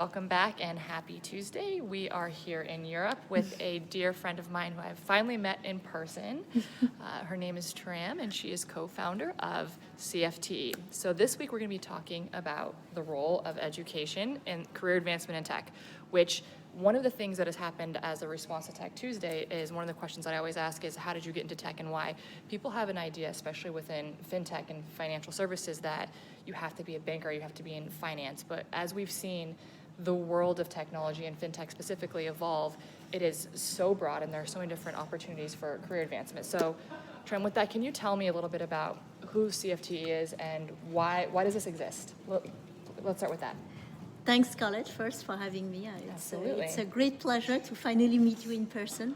Welcome back and happy Tuesday. We are here in Europe with a dear friend of mine who I've finally met in person. Her name is Tram and she is co-founder of CFTE. So this week we're going to be talking about the role of education and career advancement in tech, which one of the things that has happened as a response to Tech Tuesday is one of the questions that I always ask is how did you get into tech and why? People have an idea, especially within fintech and financial services, that you have to be a banker, you have to be in finance. But as we've seen the world of technology and fintech specifically evolve, it is so broad and there are so many different opportunities for career advancement. So Trem, with that, can you tell me a little bit about who CFTE is and why does this exist? Let's start with that. Thanks, Scarlett, first for having me. Absolutely. It's a great pleasure to finally meet you in person.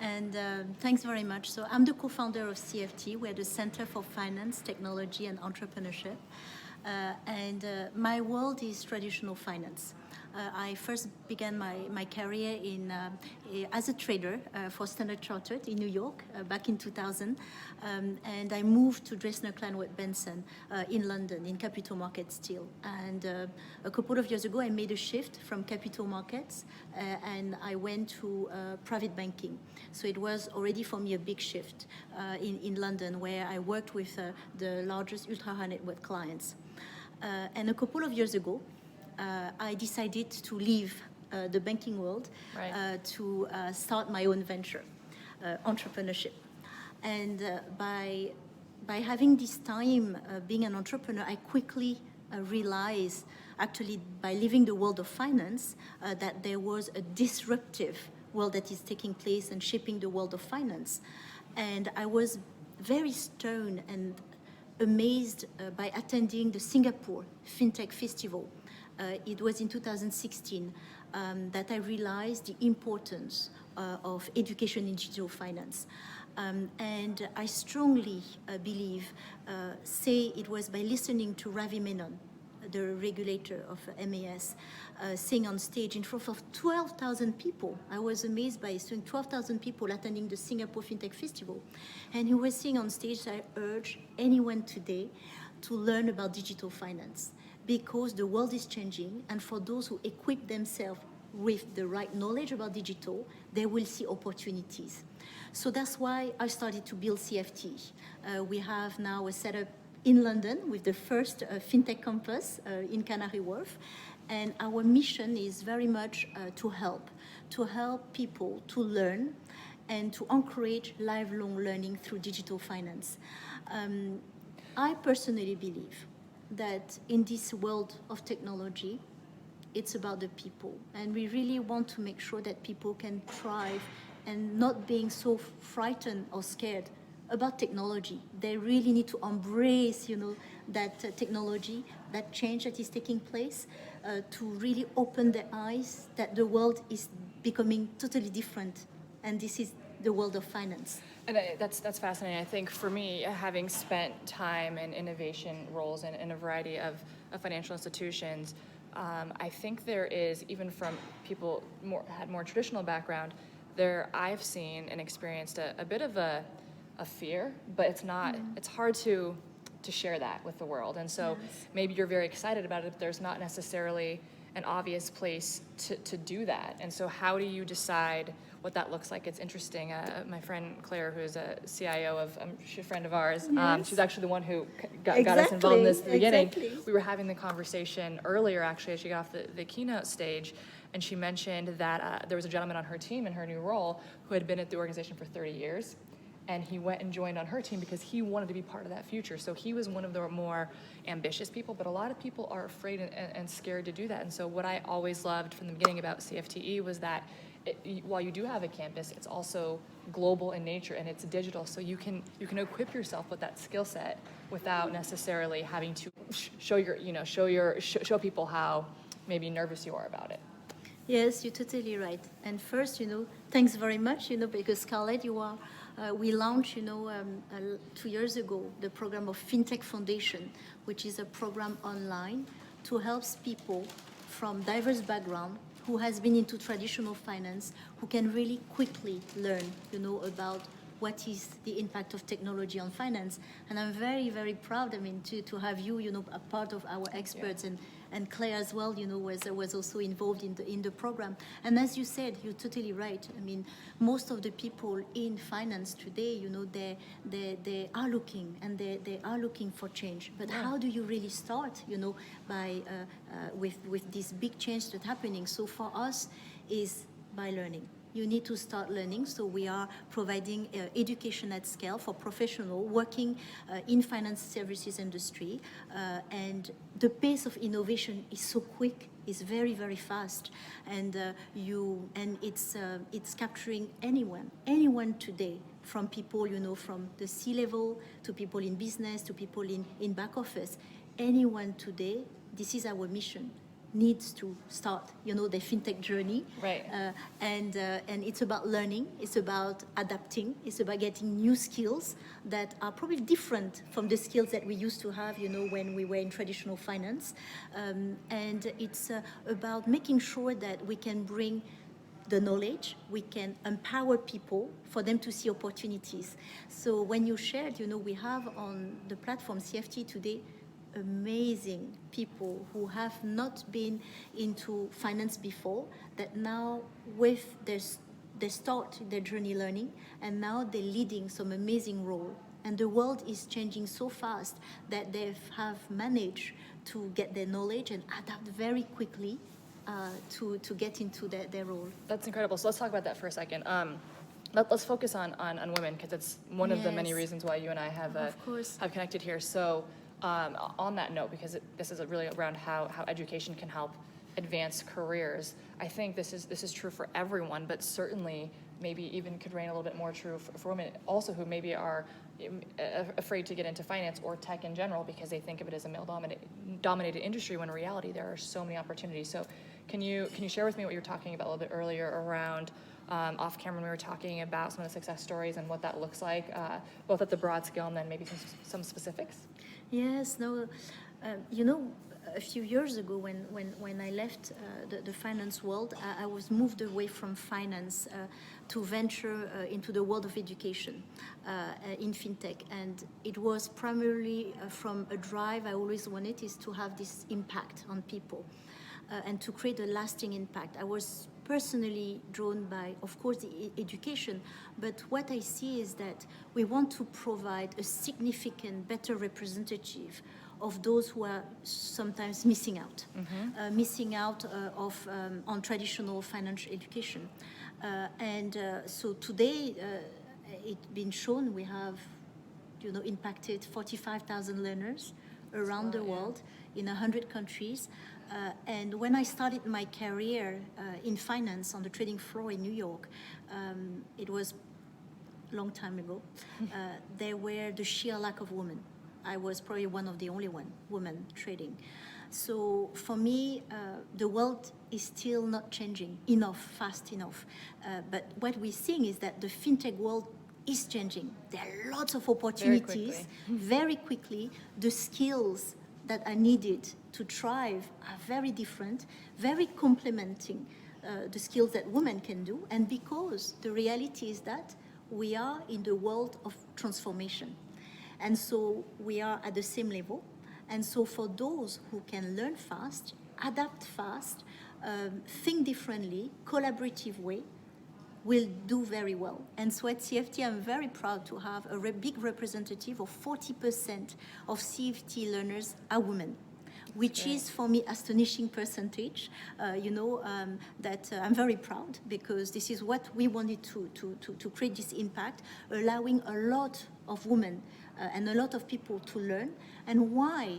And thanks very much. So I'm the co-founder of CFT. We're the Center for Finance, Technology, and Entrepreneurship. My world is traditional finance. I first began my career as a trader for Standard Chartered in New York back in 2000. And I moved to Dresdner Kleinwort Benson in London, in capital markets still. And a couple of years ago, I made a shift from capital markets and I went to private banking. So it was already for me a big shift in London, where I worked with the largest ultra-high net worth clients. And a couple of years ago, I decided to leave the banking world to start my own venture, entrepreneurship. And by having this time being an entrepreneur, I quickly realized, actually by leaving the world of finance, that there was a disruptive world that is taking place and shaping the world of finance. And I was very stoned and amazed by attending the Singapore FinTech Festival. It was in 2016 that I realized the importance of education in digital finance. And I strongly believe, say it was by listening to Ravi Menon, the regulator of MAS, saying on stage in front of 12,000 people. I was amazed by seeing 12,000 people attending the Singapore FinTech Festival. And he was saying on stage, I urge anyone today to learn about digital finance, because the world is changing, and for those who equip themselves with the right knowledge about digital, they will see opportunities. So that's why I started to build CFT. We have now a setup in London with the first FinTech campus in Canary Wharf. And our mission is very much to help people to learn and to encourage lifelong learning through digital finance. I personally believe that in this world of technology, it's about the people. And we really want to make sure that people can thrive and not being so frightened or scared about technology. They really need to embrace, that technology, that change that is taking place, to really open their eyes that the world is becoming totally different. And this is the world of finance. And that's fascinating. I think for me, having spent time in innovation roles in a variety of financial institutions, I think there is, even from people had more traditional background, I've seen and experienced a bit of a fear, but it's not. It's hard to share that with the world. And so maybe you're very excited about it, but there's not necessarily an obvious place to do that. And so how do you decide what that looks like? It's interesting. My friend Claire, who's a CIO of she's a friend of ours, she's actually the one who got us involved in this at the beginning. We were having the conversation earlier, actually, as she got off the keynote stage, and she mentioned that there was a gentleman on her team in her new role who had been at the organization for 30 years. And he went and joined on her team because he wanted to be part of that future. So he was one of the more ambitious people, but a lot of people are afraid and scared to do that. And so what I always loved from the beginning about CFTE was that while you do have a campus, it's also global in nature and it's digital. So you can equip yourself with that skill set without necessarily having to show people how maybe nervous you are about it. Yes, you're totally right. And first, thanks very much, because Scarlett, we launched, 2 years ago, the program of FinTech Foundation, which is a program online to help people from diverse backgrounds who has been into traditional finance, who can really quickly learn, about what is the impact of technology on finance. And I'm very, very proud, to have you, a part of our experts. And and Claire as well, was also involved in the program. And as you said, you're totally right. I mean, most of the people in finance today, they are looking, and they are looking for change. But how do you really start, by with this big change that's happening? So for us, is by learning. You need to start learning. So we are providing education at scale for professionals working in finance services industry. And the pace of innovation is so quick, it's very, very fast. And it's capturing anyone today, from people, from the C-level to people in business to people in back office. Anyone today, this is our mission, needs to start, the fintech journey. Right. And it's about learning, it's about adapting, it's about getting new skills that are probably different from the skills that we used to have, when we were in traditional finance. And it's about making sure that we can bring the knowledge, we can empower people for them to see opportunities. So when you shared, we have on the platform CFT today amazing people who have not been into finance before, that now they start their journey learning, and now they're leading some amazing role. And the world is changing so fast that they have managed to get their knowledge and adapt very quickly to get into their role. That's incredible. So let's talk about that for a second. Let's focus on women, because it's one of the many reasons why you and I have connected here. So on that note, because this is really around how education can help advance careers, I think this is true for everyone, but certainly maybe even could reign a little bit more true for women also, who maybe are afraid to get into finance or tech in general because they think of it as a male-dominated industry, when in reality there are so many opportunities. So can you share with me what you were talking about a little bit earlier around off camera when we were talking about some of the success stories and what that looks like, both at the broad scale and then maybe some specifics? Yes, no, a few years ago when I left the finance world, I was moved away from finance to venture into the world of education in fintech. And it was primarily from a drive I always wanted, is to have this impact on people and to create a lasting impact. I was personally drawn by, of course, the education, but what I see is that we want to provide a significant, better representative of those who are sometimes missing out, on traditional financial education. So today, it's been shown we have, impacted 45,000 learners around the world in 100 countries. And when I started my career in finance on the trading floor in New York, it was a long time ago, there were the sheer lack of women. I was probably one of the only women trading. So for me, the world is still not changing fast enough. But what we're seeing is that the fintech world is changing. There are lots of opportunities very quickly. The skills that are needed to thrive are very different, very complementing the skills that women can do. And because the reality is that we are in the world of transformation. And so we are at the same level. And so for those who can learn fast, adapt fast, think differently, collaborative way, will do very well. And so at CFT, I'm very proud to have a big representative of 40% of CFT learners are women, which is for me astonishing percentage. That I'm very proud, because this is what we wanted to create this impact, allowing a lot of women and a lot of people to learn. And why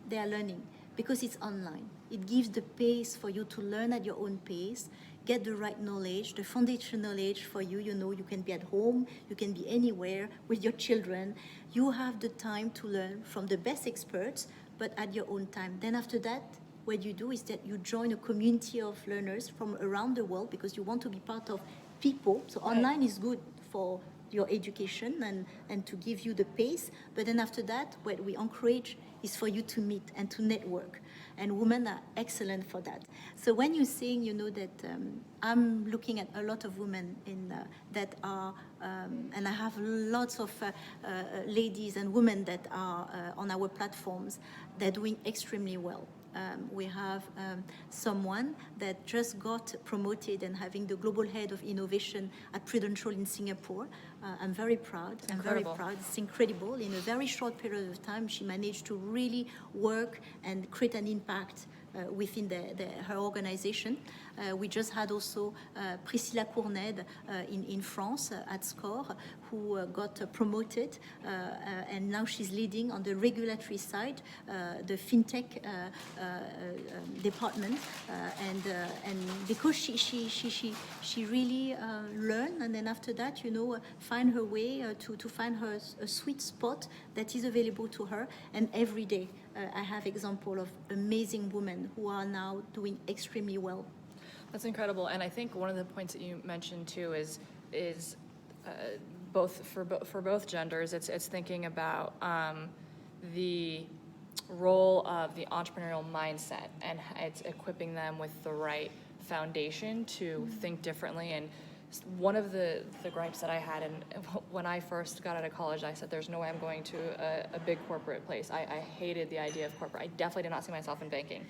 they are learning? Because it's online. It gives the pace for you to learn at your own pace, get the right knowledge, the foundation knowledge for you. You can be at home, you can be anywhere with your children. You have the time to learn from the best experts, but at your own time. Then after that, what you do is that you join a community of learners from around the world, because you want to be part of people. So online is good for your education and to give you the pace. But then after that, what we encourage is for you to meet and to network. And women are excellent for that. So when you're saying, that I'm looking at a lot of women that are, and I have lots of ladies and women that are on our platforms, they're doing extremely well. we have someone that just got promoted and having the global head of innovation at Prudential in Singapore. I'm very proud. I'm very proud. It's incredible. In a very short period of time, she managed to really work and create an impact within her organization. We just had also Priscilla Courned in France at SCORE, who got promoted, and now she's leading on the regulatory side, the fintech department, and because she really learned, and then after that, find her way to find her a sweet spot that is available to her, and every day I have example of amazing women who are now doing extremely well. That's incredible, and I think one of the points that you mentioned too is both for both genders. It's thinking about the role of the entrepreneurial mindset, and it's equipping them with the right foundation to think differently. And one of the gripes that I had, and when I first got out of college, I said, there's no way I'm going to a big corporate place. I hated the idea of corporate. I definitely did not see myself in banking,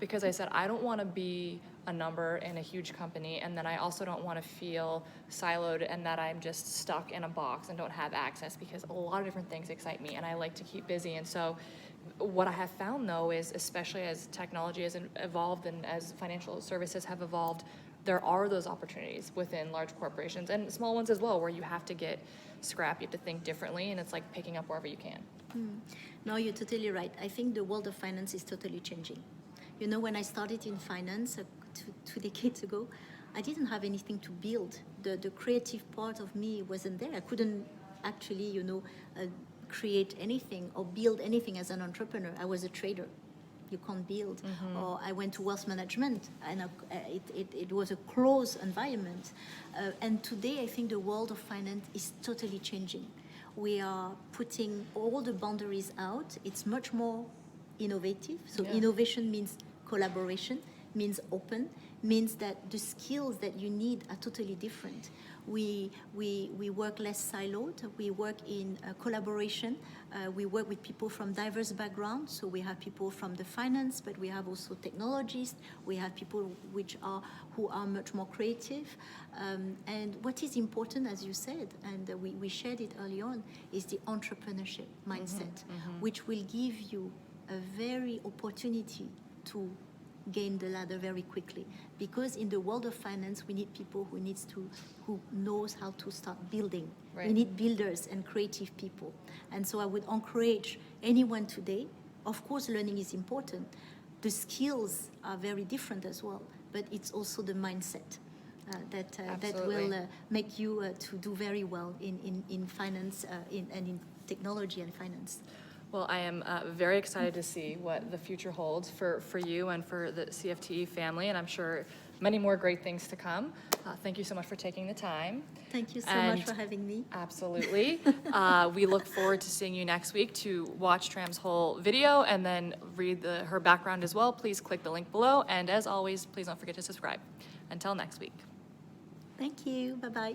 because I said, I don't want to be a number in a huge company, and then I also don't want to feel siloed and that I'm just stuck in a box and don't have access, because a lot of different things excite me and I like to keep busy. And so what I have found though is, especially as technology has evolved and as financial services have evolved, there are those opportunities within large corporations and small ones as well, where you have to get scrappy, you have to think differently, and it's like picking up wherever you can. No, you're totally right. I think the world of finance is totally changing. When I started in finance 2 decades ago, I didn't have anything to build. The creative part of me wasn't there. I couldn't actually, create anything or build anything as an entrepreneur. I was a trader. You can't build. Or I went to wealth management, and it was a closed environment. And today, I think the world of finance is totally changing. We are putting all the boundaries out. It's much more innovative. So innovation means collaboration, means open, means that the skills that you need are totally different. We work less siloed. We work in collaboration. We work with people from diverse backgrounds. So we have people from the finance, but we have also technologists. We have people who are much more creative. And what is important, as you said, and we shared it early on, is the entrepreneurship mindset, which will give you a very opportunity to gain the ladder very quickly, because in the world of finance we need people who knows how to start building. Right. We need builders and creative people, and so I would encourage anyone today. Of course, learning is important. The skills are very different as well, but it's also the mindset that will make you to do very well in finance and in technology and finance. Well, I am very excited to see what the future holds for you and for the CFTE family, and I'm sure many more great things to come. Thank you so much for taking the time. Thank you so much for having me. Absolutely. We look forward to seeing you next week to watch Tram's whole video and then read her background as well. Please click the link below, and as always, please don't forget to subscribe. Until next week. Thank you. Bye-bye.